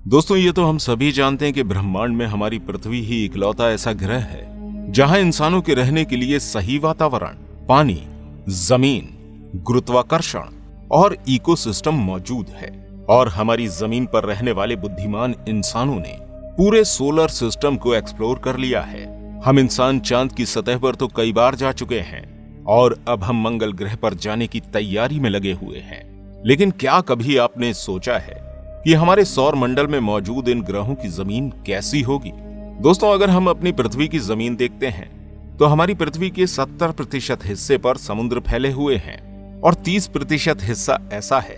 दोस्तों, ये तो हम सभी जानते हैं कि ब्रह्मांड में हमारी पृथ्वी ही इकलौता ऐसा ग्रह है जहां इंसानों के रहने के लिए सही वातावरण, पानी, जमीन, गुरुत्वाकर्षण और इकोसिस्टम मौजूद है। और हमारी जमीन पर रहने वाले बुद्धिमान इंसानों ने पूरे सोलर सिस्टम को एक्सप्लोर कर लिया है। हम इंसान चांद की सतह पर तो कई बार जा चुके हैं और अब हम मंगल ग्रह पर जाने की तैयारी में लगे हुए हैं। लेकिन क्या कभी आपने सोचा है कि हमारे सौर मंडल में मौजूद इन ग्रहों की जमीन कैसी होगी? दोस्तों, अगर हम अपनी पृथ्वी की जमीन देखते हैं तो हमारी पृथ्वी के 70% हिस्से पर समुद्र फैले हुए हैं और 30% हिस्सा ऐसा है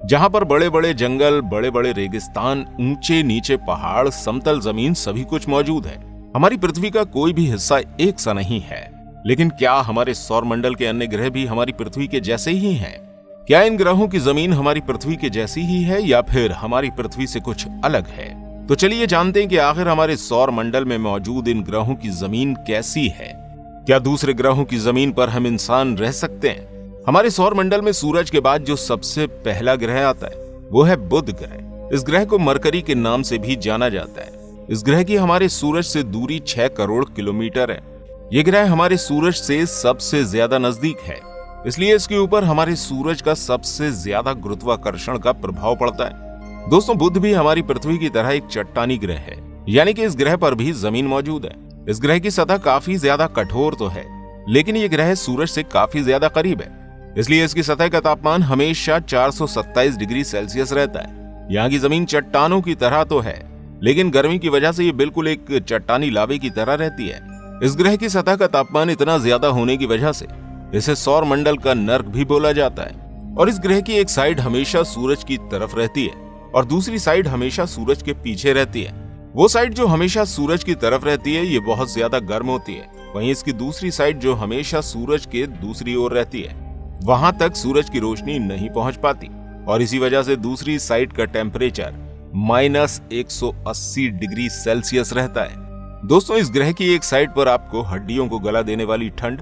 जहां पर बड़े बड़े जंगल, बड़े बड़े रेगिस्तान, ऊंचे नीचे पहाड़, समतल जमीन सभी कुछ मौजूद है। हमारी पृथ्वी का कोई भी हिस्सा एक सा नहीं है। लेकिन क्या हमारे सौर मंडल के अन्य ग्रह भी हमारी पृथ्वी के जैसे ही हैं? क्या इन ग्रहों की जमीन हमारी पृथ्वी के जैसी ही है या फिर हमारी पृथ्वी से कुछ अलग है? तो चलिए जानते हैं कि आखिर हमारे सौर मंडल में मौजूद इन ग्रहों की जमीन कैसी है। क्या दूसरे ग्रहों की जमीन पर हम इंसान रह सकते हैं? हमारे सौर मंडल में सूरज के बाद जो सबसे पहला ग्रह आता है वो है बुध ग्रह। इस ग्रह को मरकरी के नाम से भी जाना जाता है। इस ग्रह की हमारे सूरज से दूरी 6 करोड़ किलोमीटर है। यह ग्रह हमारे सूरज से सबसे ज्यादा नजदीक है, इसलिए इसके ऊपर हमारे सूरज का सबसे ज्यादा गुरुत्वाकर्षण का प्रभाव पड़ता है। दोस्तों, बुध भी हमारी पृथ्वी की तरह एक चट्टानी ग्रह है, यानी कि इस ग्रह पर भी जमीन मौजूद है। इस ग्रह की सतह काफी ज्यादा कठोर तो है, लेकिन यह ग्रह सूरज से काफी ज्यादा करीब है, इसलिए इसकी सतह का तापमान हमेशा 427 डिग्री सेल्सियस रहता है। यहाँ की जमीन चट्टानों की तरह तो है, लेकिन गर्मी की वजह से ये बिल्कुल एक चट्टानी लावे की तरह रहती है। इस ग्रह की सतह का तापमान इतना ज्यादा होने की वजह से इसे सौर मंडल का नर्क भी बोला जाता है। और इस ग्रह की एक साइड हमेशा सूरज की तरफ रहती है और दूसरी साइड हमेशा सूरज के पीछे रहती है। वो साइड जो हमेशा सूरज की तरफ रहती है, ये बहुत ज्यादा गर्म होती है। वहीं इसकी दूसरी साइड जो हमेशा सूरज के दूसरी ओर रहती है, वहां तक सूरज की रोशनी नहीं पहुंच पाती और इसी वजह से दूसरी साइड का टेम्परेचर -180 डिग्री सेल्सियस रहता है। दोस्तों, इस ग्रह की एक साइड पर आपको हड्डियों को गला देने वाली ठंड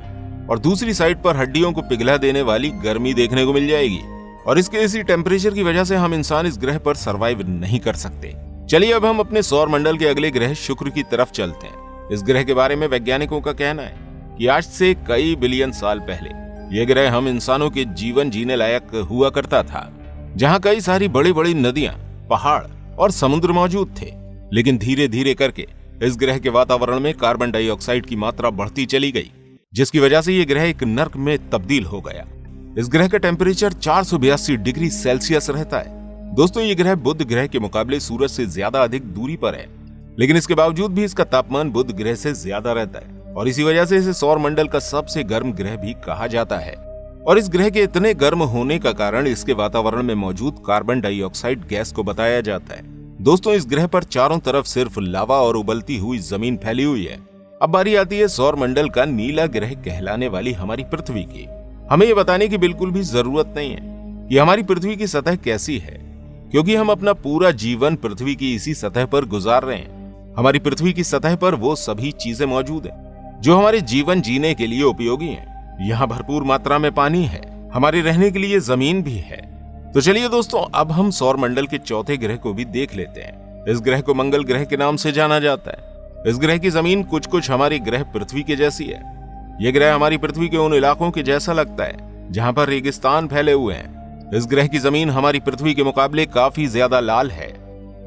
और दूसरी साइड पर हड्डियों को पिघला देने वाली गर्मी देखने को मिल जाएगी। और इसके इसी टेम्परेचर की वजह से हम इंसान इस ग्रह पर सरवाइव नहीं कर सकते। चलिए अब हम अपने सौर मंडल के अगले ग्रह शुक्र की तरफ चलते हैं। इस ग्रह के बारे में वैज्ञानिकों का कहना है कि आज से कई बिलियन साल पहले यह ग्रह हम इंसानों के जीवन जीने लायक हुआ करता था, जहां कई सारी बड़ी बड़ी नदियां, पहाड़ और समुद्र मौजूद थे। लेकिन धीरे धीरे करके इस ग्रह के वातावरण में कार्बन डाइऑक्साइड की मात्रा बढ़ती चली गई, जिसकी वजह से यह ग्रह एक नर्क में तब्दील हो गया। इस ग्रह का टेम्परेचर 482 डिग्री सेल्सियस रहता है। दोस्तों, यह ग्रह बुध ग्रह के मुकाबले सूरज से ज्यादा अधिक दूरी पर है, लेकिन इसके बावजूद भी इसका तापमान बुध ग्रह से ज्यादा रहता है और इसी वजह से इसे सौर मंडल का सबसे गर्म ग्रह भी कहा जाता है। और इस ग्रह के इतने गर्म होने का कारण इसके वातावरण में मौजूद कार्बन डाइऑक्साइड गैस को बताया जाता है। दोस्तों, इस ग्रह पर चारों तरफ सिर्फ लावा और उबलती हुई जमीन फैली हुई है। अब बारी आती है सौर मंडल का नीला ग्रह कहलाने वाली हमारी पृथ्वी की। हमें यह बताने की बिल्कुल भी जरूरत नहीं है कि हमारी पृथ्वी की सतह कैसी है, क्योंकि हम अपना पूरा जीवन पृथ्वी की इसी सतह पर गुजार रहे हैं। हमारी पृथ्वी की सतह पर वो सभी चीजें मौजूद हैं जो हमारे जीवन जीने के लिए उपयोगी हैं। यहाँ भरपूर मात्रा में पानी है, हमारे रहने के लिए जमीन भी है। तो चलिए दोस्तों, अब हम सौर मंडल के चौथे ग्रह को भी देख लेते हैं। इस ग्रह को मंगल ग्रह के नाम से जाना जाता है। इस ग्रह की जमीन कुछ कुछ हमारी ग्रह पृथ्वी के जैसी है। यह ग्रह हमारी पृथ्वी के उन इलाकों के जैसा लगता है जहां पर रेगिस्तान फैले हुए हैं। इस ग्रह की जमीन हमारी पृथ्वी के मुकाबले काफी ज्यादा लाल है।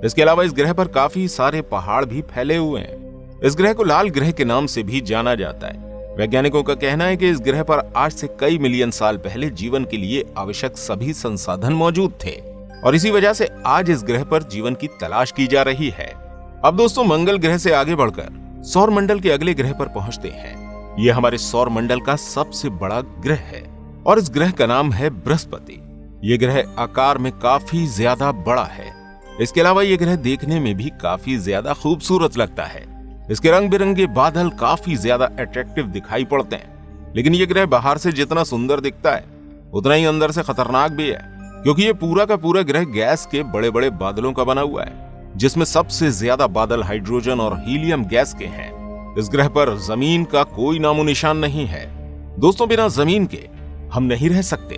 इसके अलावा इस ग्रह पर काफी सारे पहाड़ भी फैले हुए हैं। इस ग्रह को लाल ग्रह के नाम से भी जाना जाता है। वैज्ञानिकों का कहना है कि इस ग्रह पर आज से कई मिलियन साल पहले जीवन के लिए आवश्यक सभी संसाधन मौजूद थे और इसी वजह से आज इस ग्रह पर जीवन की तलाश की जा रही है। अब दोस्तों, मंगल ग्रह से आगे बढ़कर सौर मंडल के अगले ग्रह पर पहुंचते हैं। यह हमारे सौर मंडल का सबसे बड़ा ग्रह है और इस ग्रह का नाम है बृहस्पति। यह ग्रह आकार में काफी ज्यादा बड़ा है। इसके अलावा यह ग्रह देखने में भी काफी ज्यादा खूबसूरत लगता है। इसके रंग बिरंगे बादल काफी ज्यादा अट्रैक्टिव दिखाई पड़ते हैं। लेकिन यह ग्रह बाहर से जितना सुंदर दिखता है उतना ही अंदर से खतरनाक भी है, क्योंकि यह पूरा का पूरा ग्रह गैस के बड़े बड़े बादलों का बना हुआ है, जिसमें सबसे ज्यादा बादल हाइड्रोजन और हीलियम गैस के हैं। इस ग्रह पर जमीन का कोई नामो निशान नहीं है। दोस्तों, बिना जमीन के हम नहीं रह सकते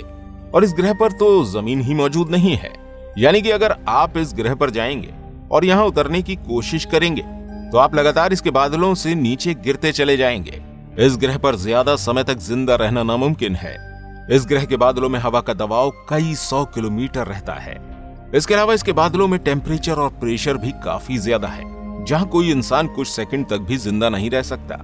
और इस ग्रह पर तो जमीन ही मौजूद नहीं है। यानी कि अगर आप इस ग्रह पर जाएंगे और यहाँ उतरने की कोशिश करेंगे तो आप लगातार इसके बादलों से नीचे गिरते चले जाएंगे। इस ग्रह पर ज्यादा समय तक जिंदा रहना नामुमकिन है। इस ग्रह के बादलों में हवा का दबाव कई 100 किलोमीटर रहता है। इसके अलावा इसके बादलों में टेम्परेचर और प्रेशर भी काफी ज्यादा है, जहां कोई इंसान कुछ सेकंड तक भी जिंदा नहीं रह सकता।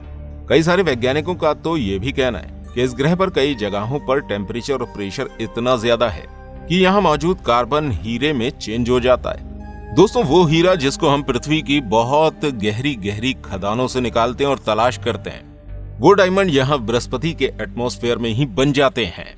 कई सारे वैज्ञानिकों का तो ये भी कहना है कि इस ग्रह पर कई जगहों पर टेम्परेचर और प्रेशर इतना ज्यादा है कि यहाँ मौजूद कार्बन हीरे में चेंज हो जाता है। दोस्तों, वो हीरा जिसको हम पृथ्वी की बहुत गहरी गहरी खदानों से निकालते हैं और तलाश करते हैं, वो डायमंड यहाँ बृहस्पति के एटमॉस्फेयर में ही बन जाते हैं।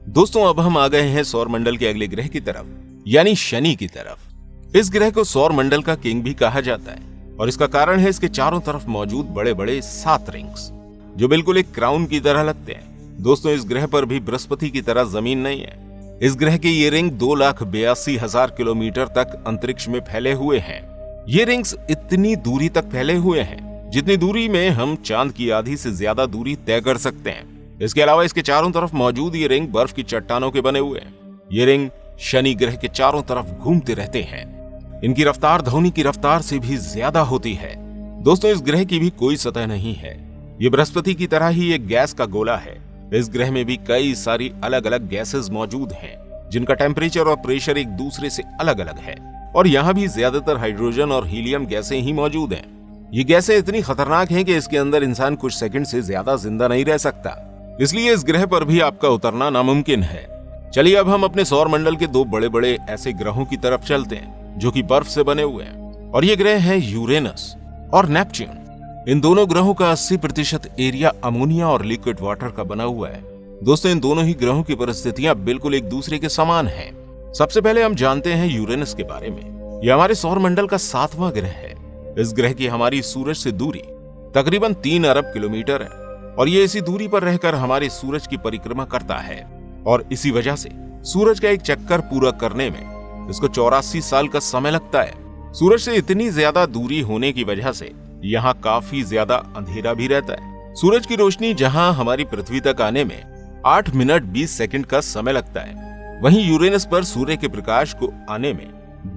दोस्तों, अब हम आ गए हैं सौर मंडल के अगले ग्रह की तरफ, यानी शनि की तरफ। इस ग्रह को सौर मंडल का किंग भी कहा जाता है और इसका कारण है इसके चारों तरफ मौजूद बड़े बड़े 7 रिंग्स, जो बिल्कुल एक क्राउन की तरह लगते हैं। दोस्तों, इस ग्रह पर भी बृहस्पति की तरह जमीन नहीं है। इस ग्रह के ये रिंग 2,82,000 किलोमीटर तक अंतरिक्ष में फैले हुए हैं। ये रिंग्स इतनी दूरी तक फैले हुए हैं जितनी दूरी में हम चांद की आधी से ज्यादा दूरी तय कर सकते हैं। इसके अलावा इसके चारों तरफ मौजूद ये रिंग बर्फ की चट्टानों के बने हुए हैं। ये रिंग शनि ग्रह के चारों तरफ घूमते रहते हैं। इनकी रफ्तार ध्वनि की रफ्तार से भी ज्यादा होती है। दोस्तों, इस ग्रह की भी कोई सतह नहीं है। ये बृहस्पति की तरह ही एक गैस का गोला है। इस ग्रह में भी कई सारी अलग अलग गैसेस मौजूद हैं, जिनका टेम्परेचर और प्रेशर एक दूसरे से अलग अलग है। और यहाँ भी ज्यादातर हाइड्रोजन और हीलियम गैसें ही मौजूद हैं। ये गैसें इतनी खतरनाक हैं कि इसके अंदर इंसान कुछ सेकंड से ज्यादा जिंदा नहीं रह सकता। इसलिए इस ग्रह पर भी आपका उतरना नामुमकिन है। चलिए अब हम अपने सौर मंडल के 2 बड़े बड़े ऐसे ग्रहों की तरफ चलते हैं जो कि बर्फ से बने हुए हैं, और ये ग्रह हैं यूरेनस और नेपच्यून। इन दोनों ग्रहों का 80% एरिया अमोनिया और लिक्विड वाटर का बना हुआ है। दोस्तों, इन दोनों ही ग्रहों की परिस्थितियां बिल्कुल एक दूसरे के समान हैं। सबसे पहले हम जानते हैं यूरेनस के बारे में। यह हमारे सौर मंडल का 7वां ग्रह है। इस ग्रह की हमारी सूरज से दूरी तकरीबन 3 अरब किलोमीटर है और ये इसी दूरी पर रहकर हमारे सूरज की परिक्रमा करता है। और इसी वजह से सूरज का एक चक्कर पूरा करने में इसको 84 साल का समय लगता है। सूरज से इतनी ज्यादा दूरी होने की वजह से यहाँ काफी ज्यादा अंधेरा भी रहता है। सूरज की रोशनी जहाँ हमारी पृथ्वी तक आने में 8 मिनट 20 सेकंड का समय लगता है, वहीं यूरेनस पर सूर्य के प्रकाश को आने में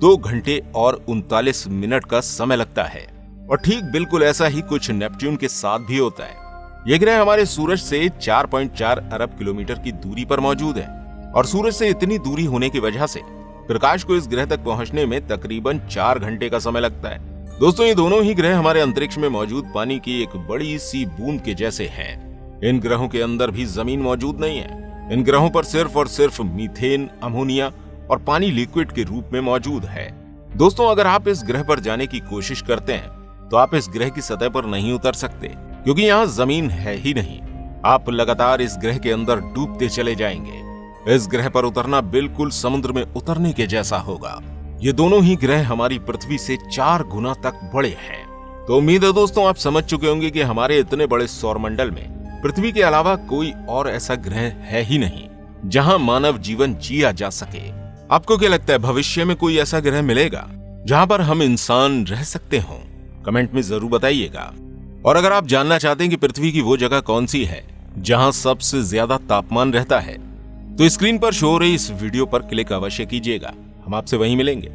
2 घंटे और 39 मिनट का समय लगता है। और ठीक बिल्कुल ऐसा ही कुछ नेपच्यून के साथ भी होता है। यह ग्रह हमारे सूरज से 4.4 अरब किलोमीटर की दूरी पर मौजूद है और सूरज से इतनी दूरी होने की वजह से प्रकाश को इस ग्रह तक पहुंचने में तकरीबन 4 घंटे का समय लगता है। दोस्तों, ये दोनों ही ग्रह हमारे अंतरिक्ष में मौजूद पानी की एक बड़ी सी बूंद के जैसे हैं। इन ग्रहों के अंदर भी जमीन मौजूद नहीं है। इन ग्रहों पर सिर्फ और सिर्फ मीथेन, अमोनिया और पानी लिक्विड के रूप में मौजूद है। दोस्तों, अगर आप इस ग्रह पर जाने की कोशिश करते हैं तो आप इस ग्रह की सतह पर नहीं उतर सकते, क्योंकि यहाँ जमीन है ही नहीं। आप लगातार इस ग्रह के अंदर डूबते चले जाएंगे। इस ग्रह पर उतरना बिल्कुल समुद्र में उतरने के जैसा होगा। ये दोनों ही ग्रह हमारी पृथ्वी से 4 गुना तक बड़े हैं। तो उम्मीद है दोस्तों आप समझ चुके होंगे कि हमारे इतने बड़े सौरमंडल में पृथ्वी के अलावा कोई और ऐसा ग्रह है ही नहीं जहां मानव जीवन जिया जा सके। आपको क्या लगता है, भविष्य में कोई ऐसा ग्रह मिलेगा जहां पर हम इंसान रह सकते हों? कमेंट में जरूर बताइएगा। और अगर आप जानना चाहते हैं कि पृथ्वी की वो जगह कौन सी है जहां सबसे ज्यादा तापमान रहता है, तो स्क्रीन पर शो हो रही इस वीडियो पर क्लिक अवश्य कीजिएगा। हम आपसे वहीं मिलेंगे।